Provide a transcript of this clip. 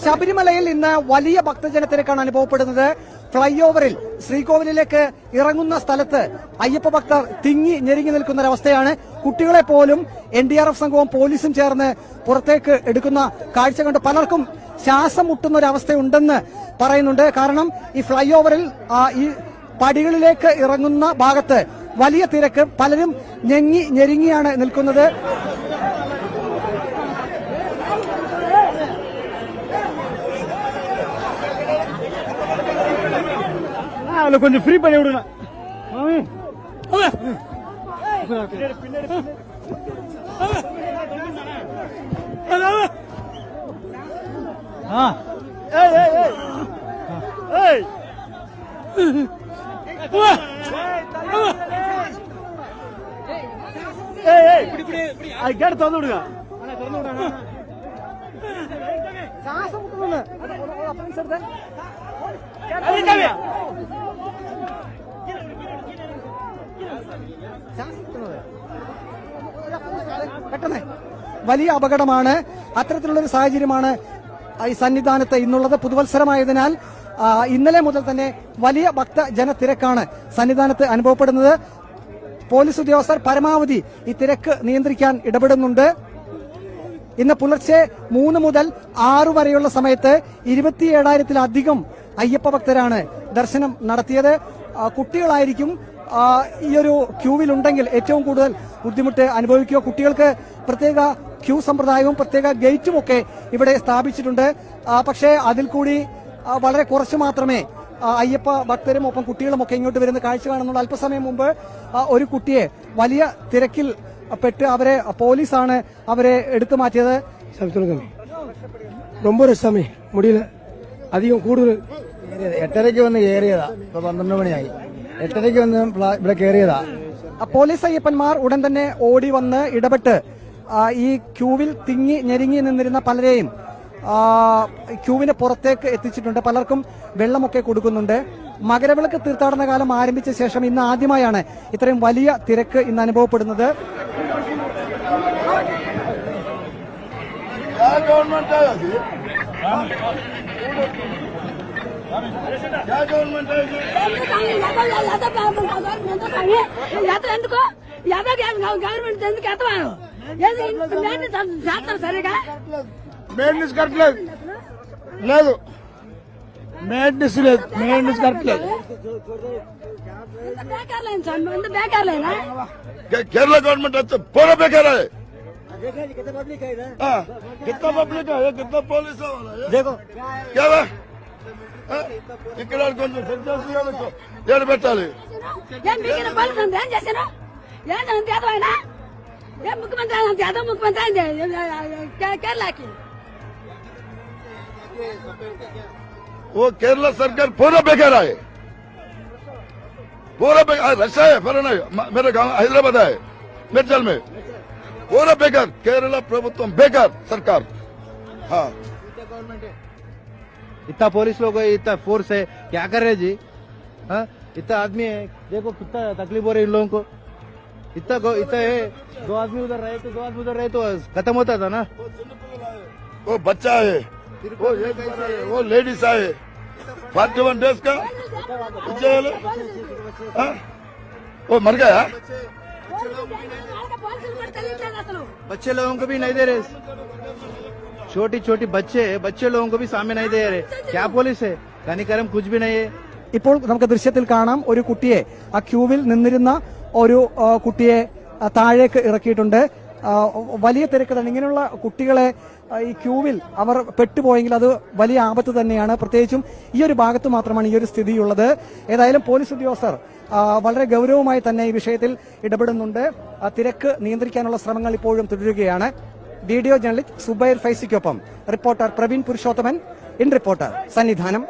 ശബരിമലയിൽ ഇന്ന് വലിയ ഭക്തജനത്തിരക്കാണ് അനുഭവപ്പെടുന്നത്. ഫ്ളൈ ഓവറിൽ ശ്രീകോവിലിലേക്ക് ഇറങ്ങുന്ന സ്ഥലത്ത് അയ്യപ്പ ഭക്തർ തിങ്ങി ഞെരുങ്ങി നിൽക്കുന്ന ഒരവസ്ഥയാണ്. കുട്ടികളെ പോലും NDRF സംഘവും പോലീസും ചേർന്ന് പുറത്തേക്ക് എടുക്കുന്ന കാഴ്ച കണ്ട് പലർക്കും ശ്വാസം മുട്ടുന്ന ഒരവസ്ഥയുണ്ടെന്ന് പറയുന്നുണ്ട്. കാരണം ഈ ഫ്ളൈ ഓവറിൽ ഈ പടികളിലേക്ക് ഇറങ്ങുന്ന ഭാഗത്ത് വലിയ തിരക്ക്, പലരും ഞെരുങ്ങിയാണ് നിൽക്കുന്നത്. கொஞ்சம் ஃப்ரீ பண்ணி விடுங்க. கேட்டு திறந்து விடுங்க. പെട്ടെന്ന് വലിയ അപകടമാണ്. അത്തരത്തിലുള്ളൊരു സാഹചര്യമാണ് ഈ സന്നിധാനത്ത് ഇന്നുള്ളത്. പുതുവത്സരമായതിനാൽ ഇന്നലെ മുതൽ തന്നെ വലിയ ഭക്തജനത്തിരക്കാണ് സന്നിധാനത്ത് അനുഭവപ്പെടുന്നത്. പോലീസ് ഉദ്യോഗസ്ഥർ പരമാവധി ഈ തിരക്ക് നിയന്ത്രിക്കാൻ ഇടപെടുന്നുണ്ട്. ഇന്ന് പുലർച്ചെ 3 മുതൽ 6 വരെയുള്ള സമയത്ത് 27,000-ലധികം അയ്യപ്പ ഭക്തരാണ് ദർശനം നടത്തിയത്. കുട്ടികളായിരിക്കും ഈ ഒരു ക്യൂവിലുണ്ടെങ്കിൽ ഏറ്റവും കൂടുതൽ ബുദ്ധിമുട്ട് അനുഭവിക്കുക. കുട്ടികൾക്ക് പ്രത്യേക ക്യൂ സമ്പ്രദായവും പ്രത്യേക ഗേറ്റുമൊക്കെ ഇവിടെ സ്ഥാപിച്ചിട്ടുണ്ട്. പക്ഷേ അതിൽ കൂടി വളരെ കുറച്ച് മാത്രമേ അയ്യപ്പ ഭക്തരും ഒപ്പം കുട്ടികളും ഒക്കെ ഇങ്ങോട്ട് വരുന്ന കാഴ്ച കാണുന്നുള്ളൂ. അല്പസമയം മുമ്പ് ഒരു കുട്ടിയെ വലിയ തിരക്കിൽ പെട്ട് പോലീസാണ് അവരെ എടുത്തു മാറ്റിയത്. ரொம்ப രസമേ മുടിയില് അധികം കൂടുതൽ 8:30 വന്ന് കയറിയതാ. ഇപ്പൊ 12 മണിയായി. 8:30 വന്ന് ഇവിടെ കയറിയതാ. പോലീസ് അയ്യപ്പന്മാർ ഉടൻ തന്നെ ഓടി വന്ന് ഇടപെട്ട് ഈ ക്യൂവിൽ തിങ്ങി ഞെരുങ്ങി നിന്നിരുന്ന പലരെയും ക്യൂവിന് പുറത്തേക്ക് എത്തിച്ചിട്ടുണ്ട്. പലർക്കും വെള്ളമൊക്കെ കൊടുക്കുന്നുണ്ട്. മകരവിളക്ക് തീർത്ഥാടന കാലം ആരംഭിച്ച ശേഷം ഇന്ന് ആദ്യമായാണ് ഇത്രയും വലിയ തിരക്ക് ഇന്ന് അനുഭവപ്പെടുന്നത്. మెయింటెనెన్స్ కరెక్ట్ లేదు. మెయింటెనెన్స్ లేదు. మెయింటెనెన్స్ కరెక్ట్ లేదు. केरला गवर्नमेंट अच्छा पूरा बेकार है. कितना पब्लिक है कितना पुलिस है. देखो क्या है ఇక్కడ కొంచెం సెట్ చేసి ఏడు పెట్టాలి. वो केरला सरकार पूरा बेकार है. पूरा बेकार. रशा है फिर मेरे गांव हैदराबाद है मिर्जल में. पूरा बेकार. केरला प्रभुत्व बेकार सरकार. हाँ इतना पुलिस लोग है, इतना फोर्स है, क्या कर रहे जी. हाँ इतना आदमी है, देखो कितना तकलीफ हो रही है इन लोगों को. इतना है. 2 आदमी उधर रहे तो 2 आदमी उधर रहे तो खत्म होता था ना. वो बच्चा है, वो लेडीज आए 41 डेज का. वो मर गया. बच्चे लोगों को भी नहीं दे रहे. छोटी छोटी बच्चे लोगों को भी सामने नहीं दे रहे. क्या पुलिस है. कनिकरम कुछ भी नहीं है. ഇപ്പോൾ നമുക്ക് ദൃശ്യത്തിൽ കാണാം ഒരു കുട്ടിയെ ആ ക്യൂവിൽ നിന്നിരുന്ന ഒരു കുട്ടിയെ താഴേക്ക് ഇറക്കിയിട്ടുണ്ട്. വലിയ തിരക്കാണ്. ഇങ്ങനെയുള്ള കുട്ടികളെ ഈ ക്യൂവിൽ അവർ പെട്ടുപോയെങ്കിൽ അത് വലിയ ആപത്ത് തന്നെയാണ്. പ്രത്യേകിച്ചും ഈ ഒരു ഭാഗത്ത് മാത്രമാണ് ഈ ഒരു സ്ഥിതിയുള്ളത്. ഏതായാലും പോലീസ് ഉദ്യോഗസ്ഥർ വളരെ ഗൌരവമായി തന്നെ ഈ വിഷയത്തിൽ ഇടപെടുന്നുണ്ട്. തിരക്ക് നിയന്ത്രിക്കാനുള്ള ശ്രമങ്ങൾ ഇപ്പോഴും തുടരുകയാണ്. വീഡിയോ ജേർണലിസ്റ്റ് സുബൈർ ഫൈസിക്കൊപ്പം reporter Praveen Purushothaman. In reporter Sannidhanam.